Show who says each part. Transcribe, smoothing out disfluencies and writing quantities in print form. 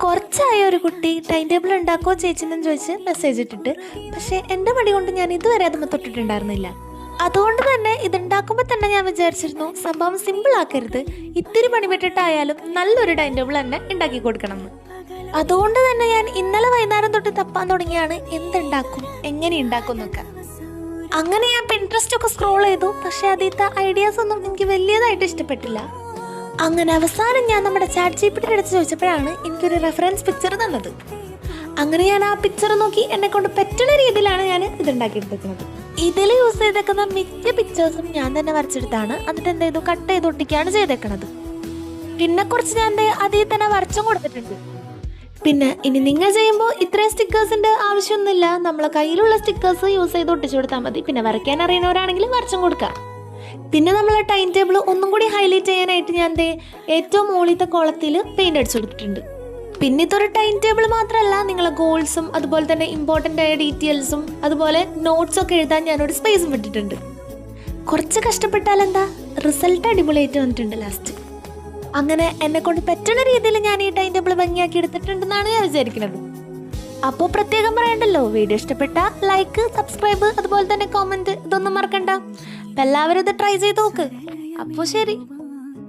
Speaker 1: കുറച്ചായ ഒരു കുട്ടി time table ഉണ്ടാക്കോ ചേച്ചിന്നും ചോദിച്ച് മെസ്സേജ് ഇട്ടിട്ട്, പക്ഷേ എൻ്റെ മടി കൊണ്ട് ഞാൻ ഇതുവരെ അതുമ്മ തൊട്ടിട്ടുണ്ടായിരുന്നില്ല. അതുകൊണ്ട് തന്നെ ഇതുണ്ടാക്കുമ്പോൾ തന്നെ ഞാൻ വിചാരിച്ചിരുന്നു സംഭവം സിമ്പിൾ ആക്കരുത്, ഇത്തിരി പണിപെട്ടിട്ടായാലും നല്ലൊരു ടൈം ടേബിൾ തന്നെ ഉണ്ടാക്കി കൊടുക്കണം എന്ന്. അതുകൊണ്ട് തന്നെ ഞാൻ ഇന്നലെ വൈകുന്നേരം തൊട്ട് തപ്പാൻ തുടങ്ങിയാണ് എന്തുണ്ടാക്കും, എങ്ങനെ ഉണ്ടാക്കും എന്നൊക്കെ. അങ്ങനെ ഞാൻ പിൻട്രസ്റ്റ് ഒക്കെ സ്ക്രോൾ ചെയ്തു, പക്ഷെ അതിലത്തെ ഐഡിയാസ് ഒന്നും എനിക്ക് വലിയതായിട്ട് ഇഷ്ടപ്പെട്ടില്ല. അങ്ങനെ അവസാനം ഞാൻ നമ്മുടെ ChatGPT അടുത്ത് ചോദിച്ചപ്പോഴാണ് എനിക്കൊരു റെഫറൻസ് പിക്ചർ തന്നത്. അങ്ങനെ ഞാൻ ആ പിക്ചർ നോക്കി എന്നെ കൊണ്ട് പറ്റുന്ന രീതിയിലാണ് ഞാൻ ഇതുണ്ടാക്കിയെടുത്തിരിക്കുന്നത്. ഇതിൽ യൂസ് ചെയ്തേക്കുന്ന മിക്ക പിക്ചേഴ്സും ഞാൻ തന്നെ വരച്ചെടുത്താണ്. എന്നിട്ട് എന്ത് ചെയ്തു, കട്ട് ചെയ്ത് ഒട്ടിക്കുകയാണ് ചെയ്തേക്കണത്. പിന്നെ കുറച്ച് ഞാൻ അതിൽ തന്നെ വരച്ചും കൊടുത്തിട്ടുണ്ട്. പിന്നെ ഇനി നിങ്ങൾ ചെയ്യുമ്പോൾ ഇത്രയും സ്റ്റിക്കേഴ്സിൻ്റെ ആവശ്യമൊന്നുമില്ല, നമ്മളെ കയ്യിലുള്ള സ്റ്റിക്കേഴ്സ് യൂസ് ചെയ്ത് ഒട്ടിച്ചു കൊടുത്താൽ മതി. പിന്നെ വരയ്ക്കാൻ അറിയുന്നവരാണെങ്കിൽ വരച്ചും കൊടുക്കാം. പിന്നെ നമ്മളെ ടൈം ടേബിൾ ഒന്നും കൂടി ഹൈലൈറ്റ് ചെയ്യാനായിട്ട് ഞാൻ ഏറ്റവും മുകളിലത്തെ കോളത്തിൽ പെയിന്റ് അടിച്ചു കൊടുത്തിട്ടുണ്ട്. പിന്നെ ഇതൊരു ടൈം ടേബിൾ മാത്രമല്ല, നിങ്ങളെ ഗോൾസും അതുപോലെ തന്നെ ഇമ്പോർട്ടൻ്റ് ആയ ഡീറ്റെയിൽസും അതുപോലെ നോട്ട്സൊക്കെ എഴുതാൻ ഞാനൊരു സ്പേസും വിട്ടിട്ടുണ്ട്. കുറച്ച് കഷ്ടപ്പെട്ടാൽ എന്താ, റിസൾട്ട് അടിപൊളിയായിട്ട് വന്നിട്ടുണ്ട് ലാസ്റ്റ്. അങ്ങനെ എന്നെ കൊണ്ട് പറ്റുന്ന രീതിയിൽ ഞാൻ ഈ ടൈം ടേബിൾ ഭംഗിയാക്കി എടുത്തിട്ടുണ്ടെന്നാണ് ഞാൻ വിചാരിക്കുന്നത്. അപ്പോൾ പ്രത്യേകം പറയണ്ടല്ലോ, വീഡിയോ ഇഷ്ടപ്പെട്ട ലൈക്ക്, സബ്സ്ക്രൈബ് അതുപോലെ തന്നെ കമൻറ്റ് ഇതൊന്നും മറക്കണ്ട. എല്ലാവരും ഇത് ട്രൈ ചെയ്ത് നോക്ക്. അപ്പോൾ ശരി.